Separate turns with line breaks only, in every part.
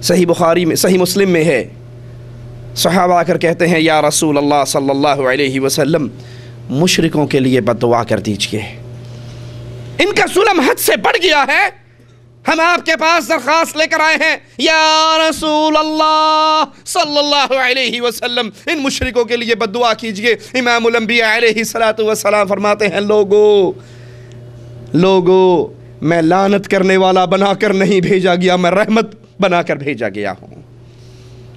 صحیح بخاری میں صحیح مسلم میں ہے، صحابہ آ کر کہتے ہیں یا رسول اللہ صلی اللہ علیہ وسلم مشرکوں کے لیے بد دعا کر دیجئے، ان کا ظلم حد سے بڑھ گیا ہے، ہم آپ کے پاس درخواست لے کر آئے ہیں یا رسول اللہ صلی اللہ علیہ وسلم ان مشرکوں کے لیے بد دعا کیجئے۔ امام الانبیاء علیہ السلام فرماتے ہیں لوگو میں لعنت کرنے والا بنا کر نہیں بھیجا گیا، میں رحمت بنا کر بھیجا گیا ہوں،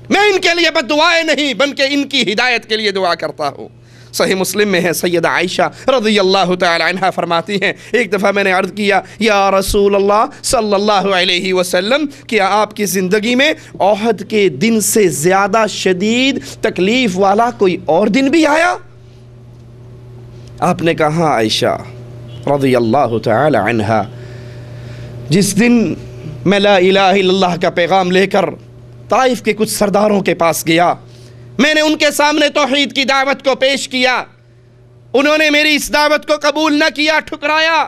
میں ان کے لیے بد دعائیں نہیں بلکہ ان کی ہدایت کے لیے دعا کرتا ہوں۔ صحیح مسلم میں ہے، سیدہ عائشہ رضی اللہ تعالی عنہ فرماتی ہیں ایک دفعہ میں نے عرض کیا یا رسول اللہ صلی اللہ علیہ وسلم کیا آپ کی زندگی میں احد کے دن سے زیادہ شدید تکلیف والا کوئی اور دن بھی آیا؟ آپ نے کہا عائشہ رضی اللہ تعالی عنہ، جس دن میں لا الہ الا اللہ کا پیغام لے کر طائف کے کچھ سرداروں کے پاس گیا، میں نے ان کے سامنے توحید کی دعوت کو پیش کیا، انہوں نے میری اس دعوت کو قبول نہ کیا، ٹھکرایا،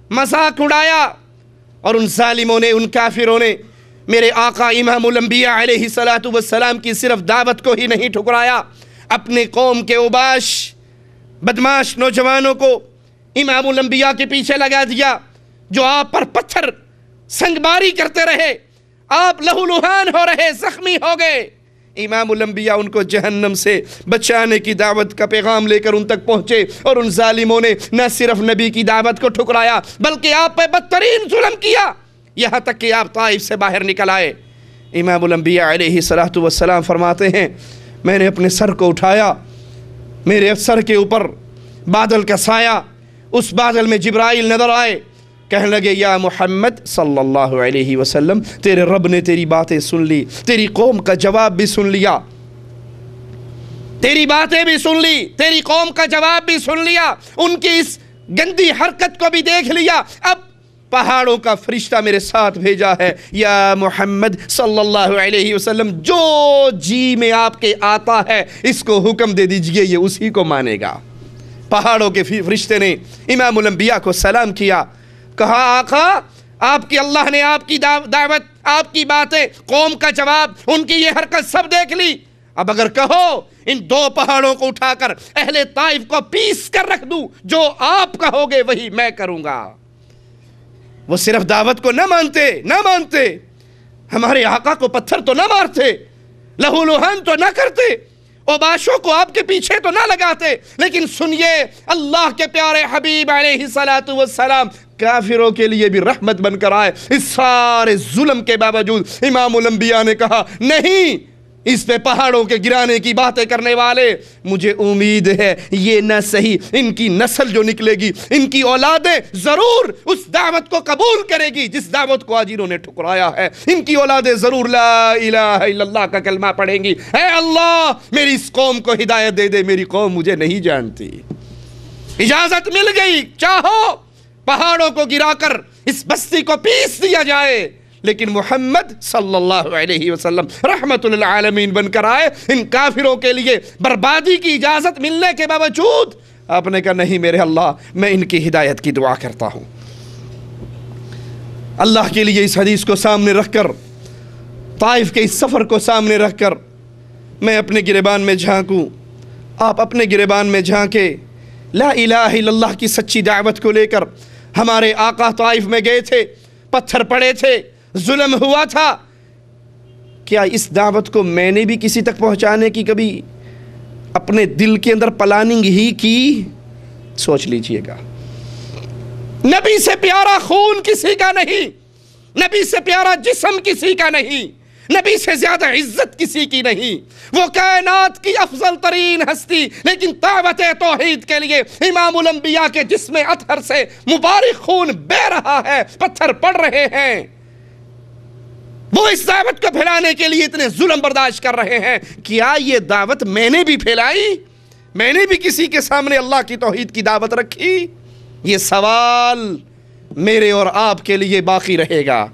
مذاق اڑایا، اور ان ظالموں نے، ان کافروں نے میرے آقا امام الانبیاء علیہ السلام کی صرف دعوت کو ہی نہیں ٹھکرایا، اپنے قوم کے اوباش بدماش نوجوانوں کو امام الانبیاء کے پیچھے لگا دیا، جو آپ پر پتھر سنگباری کرتے رہے، آپ لہو لہان ہو رہے، زخمی ہو گئے، امام الانبیاء ان کو جہنم سے بچانے کی دعوت کا پیغام لے کر ان تک پہنچے، اور ان ظالموں نے نہ صرف نبی کی دعوت کو ٹھکرایا بلکہ آپ پہ بدترین ظلم کیا، یہاں تک کہ آپ طائف سے باہر نکل آئے۔ امام الانبیاء علیہ السلام فرماتے ہیں میں نے اپنے سر کو اٹھایا، میرے سر کے اوپر بادل کا سایہ، اس بادل میں جبرائیل نظر آئے، کہنے لگے یا محمد صلی اللہ علیہ وسلم تیرے رب نے تیری باتیں سن لی، تیری قوم کا جواب بھی سن لیا، تیری باتیں بھی سن لی، تیری قوم کا جواب بھی سن لیا، ان کی اس گندی حرکت کو بھی دیکھ لیا، اب پہاڑوں کا فرشتہ میرے ساتھ بھیجا ہے، یا محمد صلی اللہ علیہ وسلم جو جی میں آپ کے آتا ہے اس کو حکم دے دیجئے، یہ اسی کو مانے گا۔ پہاڑوں کے فرشتے نے امام الانبیاء کو سلام کیا، کہا آقا آپ کی اللہ نے آپ کی دعوت، آپ کی باتیں، قوم کا جواب، ان کی یہ حرکت سب دیکھ لی، اب اگر کہو ان دو پہاڑوں کو اٹھا کر اہل طائف کو پیس کر رکھ دوں، جو آپ کہو گے وہی میں کروں گا۔ وہ صرف دعوت کو نہ مانتے، ہمارے آقا کو پتھر تو نہ مارتے، لہو لہان تو نہ کرتے، اوباشوں کو آپ کے پیچھے تو نہ لگاتے، لیکن سنیے اللہ کے پیارے حبیب علیہ السلام کافروں کے لیے بھی رحمت بن کر آئے۔ اس سارے ظلم کے باوجود امام الانبیاء نے کہا نہیں، اس پہ پہاڑوں کے گرانے کی باتیں کرنے والے، مجھے امید ہے یہ نہ صحیح ان کی نسل جو نکلے گی، ان کی اولادیں ضرور اس دعوت کو قبول کرے گی جس دعوت کو آج انہوں نے ٹھکرایا ہے، ان کی اولادیں ضرور لا الہ الا اللہ کا کلمہ پڑھیں گی۔ اے اللہ میری اس قوم کو ہدایت دے دے، میری قوم مجھے نہیں جانتی۔ اجازت مل گئی، چاہو پہاڑوں کو گرا کر اس بستی کو پیس دیا جائے، لیکن محمد صلی اللہ علیہ وسلم رحمت للعالمین بن کر آئے، ان کافروں کے لیے بربادی کی اجازت ملنے کے باوجود آپ نے کہا نہیں میرے اللہ، میں ان کی ہدایت کی دعا کرتا ہوں۔ اللہ کے لیے اس حدیث کو سامنے رکھ کر، طائف کے اس سفر کو سامنے رکھ کر میں اپنے گریبان میں جھانکوں، آپ اپنے گریبان میں جھانکے، لا الہ الا اللہ کی سچی دعوت کو لے کر ہمارے آقا طائف میں گئے تھے، پتھر پڑے تھے، ظلم ہوا تھا، کیا اس دعوت کو میں نے بھی کسی تک پہنچانے کی کبھی اپنے دل کے اندر پلاننگ ہی کی؟ سوچ لیجئے گا۔ نبی سے پیارا خون کسی کا نہیں، نبی سے پیارا جسم کسی کا نہیں، نبی سے زیادہ عزت کسی کی نہیں، وہ کائنات کی افضل ترین ہستی، لیکن دعوت توحید کے لیے امام الانبیاء کے جسم اطہر سے مبارک خون بہ رہا ہے، پتھر پڑ رہے ہیں، وہ اس دعوت کو پھیلانے کے لیے اتنے ظلم برداشت کر رہے ہیں۔ کیا یہ دعوت میں نے بھی پھیلائی؟ میں نے بھی کسی کے سامنے اللہ کی توحید کی دعوت رکھی؟ یہ سوال میرے اور آپ کے لیے باقی رہے گا۔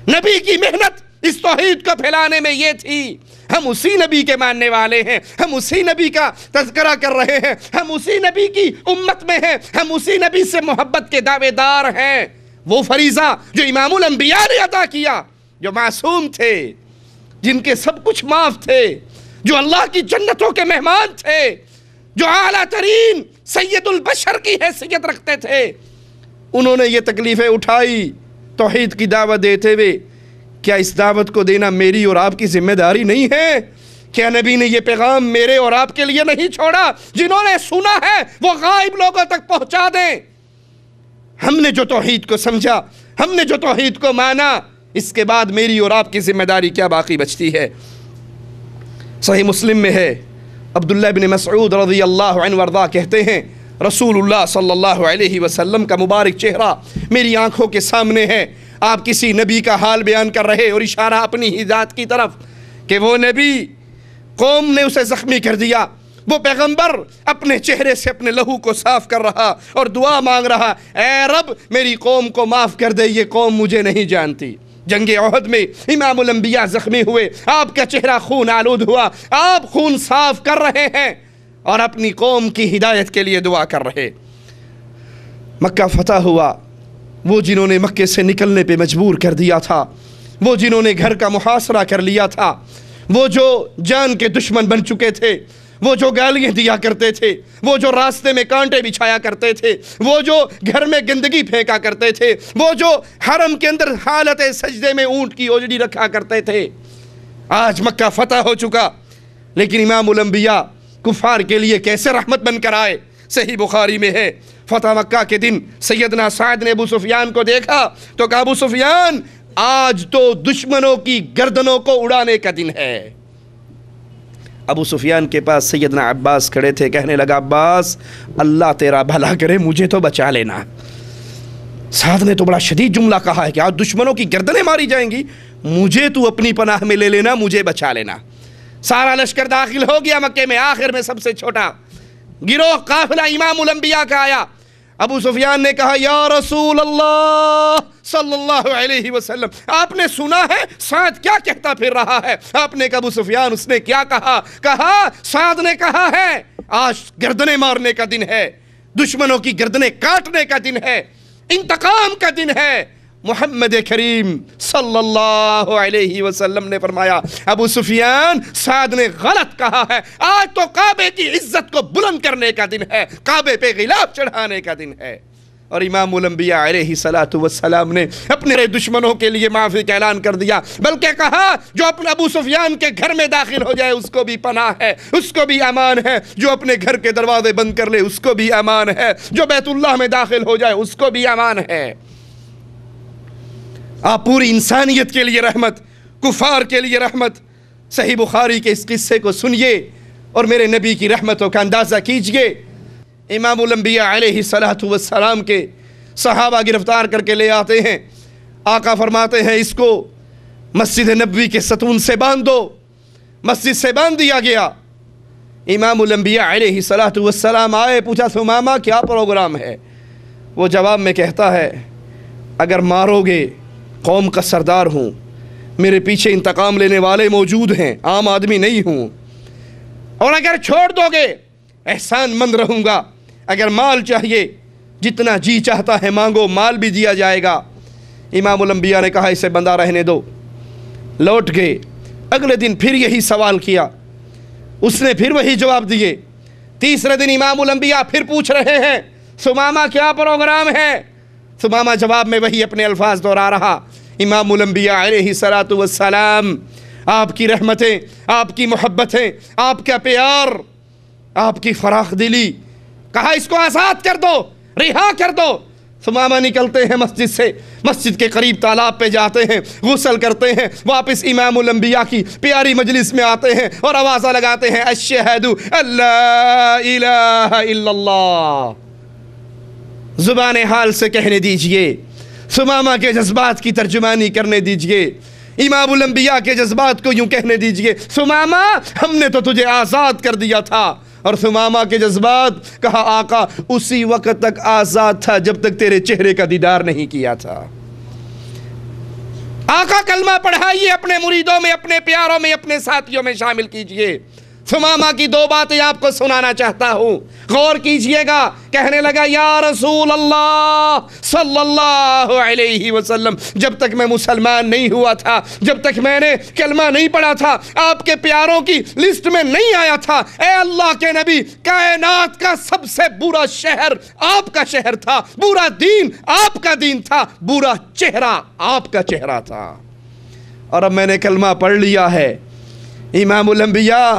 نبی کی محنت اس توحید کو پھیلانے میں یہ تھی، ہم اسی نبی کے ماننے والے ہیں، ہم اسی نبی کا تذکرہ کر رہے ہیں، ہم اسی نبی کی امت میں ہیں، ہم اسی نبی سے محبت کے دعوے دار ہیں۔ وہ فریضہ جو امام الانبیاء نے عطا کیا، جو معصوم تھے، جن کے سب کچھ معاف تھے، جو اللہ کی جنتوں کے مہمان تھے، جو اعلیٰ ترین سید البشر کی حیثیت رکھتے تھے، انہوں نے یہ تکلیفیں اٹھائی توحید کی دعوت دیتے ہوئے۔ کیا اس دعوت کو دینا میری اور آپ کی ذمہ داری نہیں ہے؟ کیا نبی نے یہ پیغام میرے اور آپ کے لیے نہیں چھوڑا؟ جنہوں نے سنا ہے وہ غائب لوگوں تک پہنچا دیں۔ ہم نے جو توحید کو سمجھا، ہم نے جو توحید کو مانا، اس کے بعد میری اور آپ کی ذمہ داری کیا باقی بچتی ہے؟ صحیح مسلم میں ہے، عبداللہ بن مسعود رضی اللہ عنہ وارضاہ کہتے ہیں رسول اللہ صلی اللہ علیہ وسلم کا مبارک چہرہ میری آنکھوں کے سامنے ہے۔ آپ کسی نبی کا حال بیان کر رہے اور اشارہ اپنی ہی ذات کی طرف کہ وہ نبی قوم نے اسے زخمی کر دیا، وہ پیغمبر اپنے چہرے سے اپنے لہو کو صاف کر رہا اور دعا مانگ رہا، اے رب میری قوم کو معاف کر دے، یہ قوم مجھے نہیں جانتی۔ جنگ احد میں امام الانبیاء زخمی ہوئے، آپ کا چہرہ خون آلود ہوا، آپ خون صاف کر رہے ہیں اور اپنی قوم کی ہدایت کے لیے دعا کر رہے۔ مکہ فتح ہوا، وہ جنہوں نے مکے سے نکلنے پہ مجبور کر دیا تھا، وہ جنہوں نے گھر کا محاصرہ کر لیا تھا، وہ جو جان کے دشمن بن چکے تھے، وہ جو گالیاں دیا کرتے تھے، وہ جو راستے میں کانٹے بچھایا کرتے تھے، وہ جو گھر میں گندگی پھینکا کرتے تھے، وہ جو حرم کے اندر حالت سجدے میں اونٹ کی اوجڑی رکھا کرتے تھے، آج مکہ فتح ہو چکا، لیکن امام الانبیاء کفار کے لیے کیسے رحمت بن کر آئے۔ صحیح بخاری میں ہے، فتح مکہ کے دن سیدنا سعد نے ابو سفیان کو دیکھا تو کہا، ابو سفیان آج تو دشمنوں کی گردنوں کو اڑانے کا دن ہے۔ ابو سفیان کے پاس سیدنا عباس کھڑے تھے، کہنے لگا، عباس اللہ تیرا بھلا کرے، مجھے تو بچا لینا۔ سعد نے تو بڑا شدید جملہ کہا ہے کہ آج دشمنوں کی گردنیں ماری جائیں گی، مجھے تو اپنی پناہ میں لے لینا، مجھے بچا لینا۔ سارا لشکر داخل ہو گیا مکے میں، آخر میں سب سے چھوٹا گروہ قافلہ امام الانبیاء کا آیا۔ ابو سفیان نے کہا، یا رسول اللہ صلی اللہ علیہ وسلم، آپ نے سنا ہے سعد کیا کہتا پھر رہا ہے؟ آپ نے کہا، ابو سفیان اس نے کیا کہا؟ کہا سعد نے کہا ہے آج گردنیں مارنے کا دن ہے، دشمنوں کی گردنیں کاٹنے کا دن ہے، انتقام کا دن ہے۔ محمد کریم صلی اللہ علیہ وسلم نے فرمایا، ابو سفیان سعد نے غلط کہا ہے، آج تو کعبے کی عزت کو بلند کرنے کا دن ہے، کعبے پہ غلاف چڑھانے کا دن ہے۔ اور امام الانبیاء علیہ السلام نے اپنے دشمنوں کے لیے معافی کا اعلان کر دیا، بلکہ کہا جو اپنے ابو سفیان کے گھر میں داخل ہو جائے اس کو بھی پناہ ہے، اس کو بھی امان ہے، جو اپنے گھر کے دروازے بند کر لے اس کو بھی امان ہے، جو بیت اللہ میں داخل ہو جائے اس کو بھی امان ہے۔ آپ پوری انسانیت کے لیے رحمت، کفار کے لیے رحمت۔ صحیح بخاری کے اس قصے کو سنیے اور میرے نبی کی رحمتوں کا اندازہ کیجئے۔ امام الانبیاء علیہ السلام کے صحابہ گرفتار کر کے لے آتے ہیں، آقا فرماتے ہیں اس کو مسجد نبوی کے ستون سے باندھ دو۔ مسجد سے باندھ دیا گیا۔ امام الانبیاء علیہ السلام آئے، پوچھا ثمامہ کیا پروگرام ہے؟ وہ جواب میں کہتا ہے، اگر مارو گے قوم کا سردار ہوں، میرے پیچھے انتقام لینے والے موجود ہیں، عام آدمی نہیں ہوں، اور اگر چھوڑ دو گے احسان مند رہوں گا، اگر مال چاہیے جتنا جی چاہتا ہے مانگو، مال بھی دیا جائے گا۔ امام الانبیاء نے کہا اسے بندہ رہنے دو، لوٹ گئے۔ اگلے دن پھر یہی سوال کیا، اس نے پھر وہی جواب دیے۔ تیسرے دن امام الانبیاء پھر پوچھ رہے ہیں ثمامہ کیا پروگرام ہے؟ ثمامہ جواب میں وہی اپنے الفاظ دہرا رہا۔ امام الانبیاء علیہ السلام، آپ کی رحمتیں، آپ کی محبتیں، آپ کا پیار، آپ کی فراخ دلی، کہا اس کو آزاد کر دو، رہا کر دو۔ ثمامہ نکلتے ہیں مسجد سے، مسجد کے قریب تالاب پہ جاتے ہیں، غسل کرتے ہیں، واپس امام الانبیاء کی پیاری مجلس میں آتے ہیں اور آوازہ لگاتے ہیں، اشہد اللہ الہ الا اللہ۔ زبان حال سے کہنے دیجئے، ثمامہ کے جذبات کی ترجمانی کرنے دیجئے، امام الانبیاء کے جذبات کو یوں کہنے دیجئے، ثمامہ ہم نے تو تجھے آزاد کر دیا تھا۔ اور ثمامہ کے جذبات، کہا آقا اسی وقت تک آزاد تھا جب تک تیرے چہرے کا دیدار نہیں کیا تھا۔ آقا کلمہ پڑھائیے، اپنے مریدوں میں، اپنے پیاروں میں، اپنے ساتھیوں میں شامل کیجئے۔ ثمامہ کی دو باتیں آپ کو سنانا چاہتا ہوں، غور کیجئے گا۔ کہنے لگا یا رسول اللہ صلی اللہ علیہ وسلم، جب تک میں مسلمان نہیں ہوا تھا، جب تک میں نے کلمہ نہیں پڑھا تھا، آپ کے پیاروں کی لسٹ میں نہیں آیا تھا، اے اللہ کے نبی، کائنات کا سب سے برا شہر آپ کا شہر تھا، برا دین آپ کا دین تھا، برا چہرہ آپ کا چہرہ تھا، اور اب میں نے کلمہ پڑھ لیا ہے، امام الانبیاء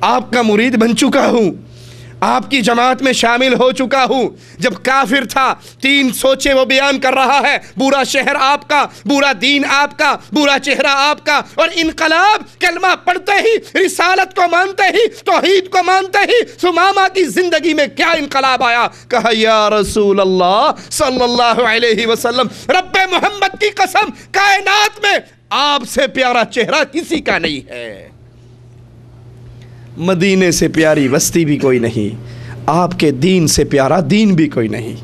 آپ کا مرید بن چکا ہوں، آپ کی جماعت میں شامل ہو چکا ہوں۔ جب کافر تھا 3 سوچے وہ بیان کر رہا ہے، برا شہر آپ کا، برا دین آپ کا، برا چہرہ آپ کا، اور انقلاب کلمہ پڑھتے ہی، رسالت کو مانتے ہی، توحید کو مانتے ہی ثمامہ کی زندگی میں کیا انقلاب آیا؟ کہا یا رسول اللہ صلی اللہ علیہ وسلم، رب محمد کی قسم، کائنات میں آپ سے پیارا چہرہ کسی کا نہیں ہے، مدینے سے پیاری بستی بھی کوئی نہیں، آپ کے دین سے پیارا دین بھی کوئی نہیں۔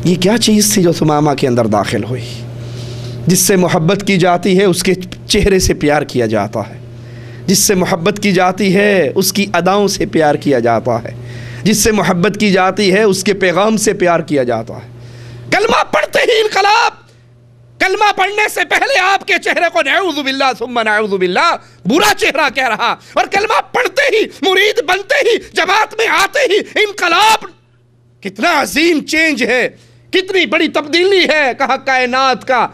یہ کیا چیز تھی جو ثمامہ کے اندر داخل ہوئی؟ جس سے محبت کی جاتی ہے اس کے چہرے سے پیار کیا جاتا ہے، جس سے محبت کی جاتی ہے اس کی اداؤں سے پیار کیا جاتا ہے، جس سے محبت کی جاتی ہے اس کے پیغام سے پیار کیا جاتا ہے۔ کلمہ پڑھتے ہی انقلاب، کلمہ پڑھنے سے پہلے آپ کے چہرے کو نعوذ باللہ ثم نعوذ باللہ برا چہرہ کہہ رہا، اور کلمہ پڑھتے ہی، مرید بنتے ہی، جماعت میں آتے ہی انقلاب۔ کتنا عظیم چینج ہے، کتنی بڑی تبدیلی ہے۔ کہا کائنات کا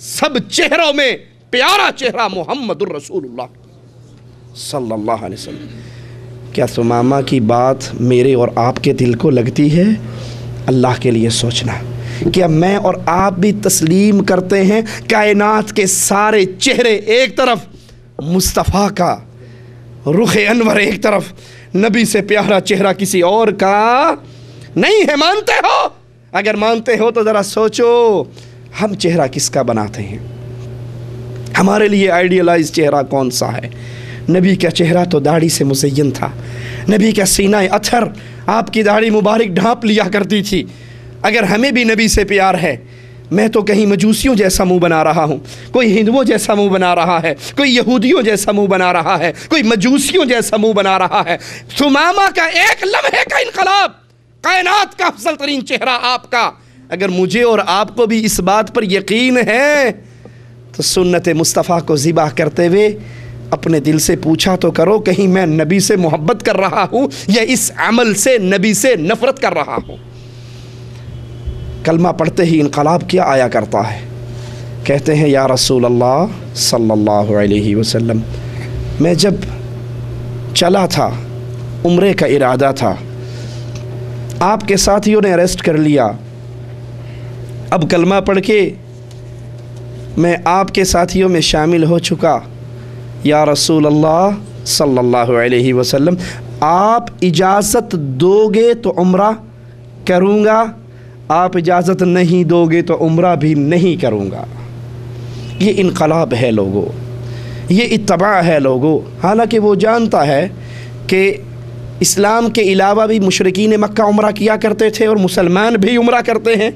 سب چہروں میں پیارا چہرہ محمد الرسول اللہ صلی اللہ علیہ وسلم۔ کیا ثمامہ کی بات میرے اور آپ کے دل کو لگتی ہے؟ اللہ کے لیے سوچنا، کیا میں اور آپ بھی تسلیم کرتے ہیں کائنات کے سارے چہرے ایک طرف، مصطفیٰ کا رخ انور ایک طرف، نبی سے پیارا چہرہ کسی اور کا نہیں ہے؟ مانتے ہو؟ اگر مانتے ہو تو ذرا سوچو ہم چہرہ کس کا بناتے ہیں؟ ہمارے لیے آئیڈیلائز چہرہ کون سا ہے؟ نبی کا چہرہ تو داڑھی سے مزین تھا، نبی کا سینہ اطہر آپ کی داڑھی مبارک ڈھانپ لیا کرتی تھی۔ اگر ہمیں بھی نبی سے پیار ہے، میں تو کہیں مجوسیوں جیسا منہ بنا رہا ہوں، کوئی ہندوؤں جیسا منہ بنا رہا ہے، کوئی یہودیوں جیسا منہ بنا رہا ہے، کوئی مجوسیوں جیسا منہ بنا رہا ہے۔ ثمامہ کا ایک لمحے کا انقلاب، کائنات کا افضل ترین چہرہ آپ کا۔ اگر مجھے اور آپ کو بھی اس بات پر یقین ہے تو سنت مصطفیٰ کو ذبح کرتے ہوئے اپنے دل سے پوچھا تو کرو، کہیں میں نبی سے محبت کر رہا ہوں یا اس عمل سے نبی سے نفرت کر رہا ہوں؟ کلمہ پڑھتے ہی انقلاب کیا آیا کرتا ہے؟ کہتے ہیں یا رسول اللہ صلی اللہ علیہ وسلم، میں جب چلا تھا، عمرے کا ارادہ تھا، آپ کے ساتھیوں نے اریسٹ کر لیا، اب کلمہ پڑھ کے میں آپ کے ساتھیوں میں شامل ہو چکا، یا رسول اللہ صلی اللہ علیہ وسلم آپ اجازت دو گے تو عمرہ کروں گا، آپ اجازت نہیں دو گے تو عمرہ بھی نہیں کروں گا۔ یہ انقلاب ہے لوگوں، یہ اتباع ہے لوگوں۔ حالانکہ وہ جانتا ہے کہ اسلام کے علاوہ بھی مشرکین مکہ عمرہ کیا کرتے تھے اور مسلمان بھی عمرہ کرتے ہیں،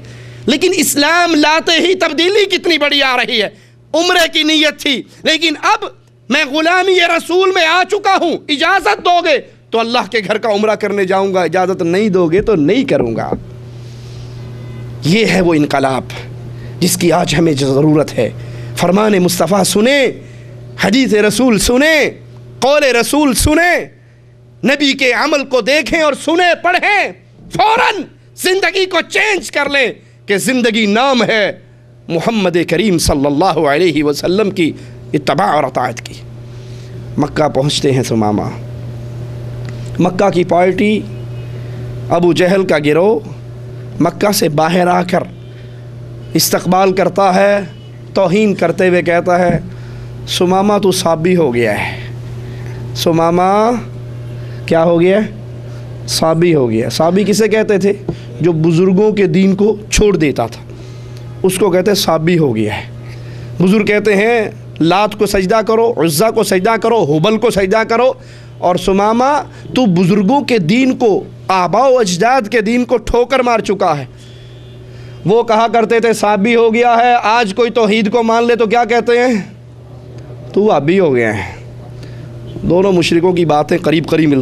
لیکن اسلام لاتے ہی تبدیلی کتنی بڑی آ رہی ہے۔ عمرے کی نیت تھی، لیکن اب میں غلامی رسول میں آ چکا ہوں، اجازت دو گے تو اللہ کے گھر کا عمرہ کرنے جاؤں گا، اجازت نہیں دو گے تو نہیں کروں گا۔ یہ ہے وہ انقلاب جس کی آج ہمیں ضرورت ہے۔ فرمان مصطفیٰ سنیں، حدیث رسول سنیں، قول رسول سنیں، نبی کے عمل کو دیکھیں اور سنیں، پڑھیں، فوراً زندگی کو چینج کر لیں کہ زندگی نام ہے محمد کریم صلی اللہ علیہ وسلم کی اتباع اور اطاعت کی۔ مکہ پہنچتے ہیں ثمامہ، مکہ کی پارٹی، ابو جہل کا گروہ مکہ سے باہر آ کر استقبال کرتا ہے، توہین کرتے ہوئے کہتا ہے ثمامہ تو صابی ہو گیا ہے۔ ثمامہ کیا ہو گیا؟ صابی ہو گیا۔ صابی کسے کہتے تھے؟ جو بزرگوں کے دین کو چھوڑ دیتا تھا، اس کو کہتے ہیں صابی ہو گیا ہے۔ بزرگ کہتے ہیں لات کو سجدہ کرو، عزا کو سجدہ کرو، حبل کو سجدہ کرو، اور ثمامہ تو بزرگوں کے دین کو، آباء و اجداد کے دین کو ٹھوکر مار چکا ہے۔ وہ کہا کرتے تھے صابی ہو گیا ہے، آج کوئی توحید کو مان لے تو کیا کہتے ہیں؟ تو وابی ہو گیا ہے۔ دونوں مشرکوں کی باتیں قریب قریب ملتی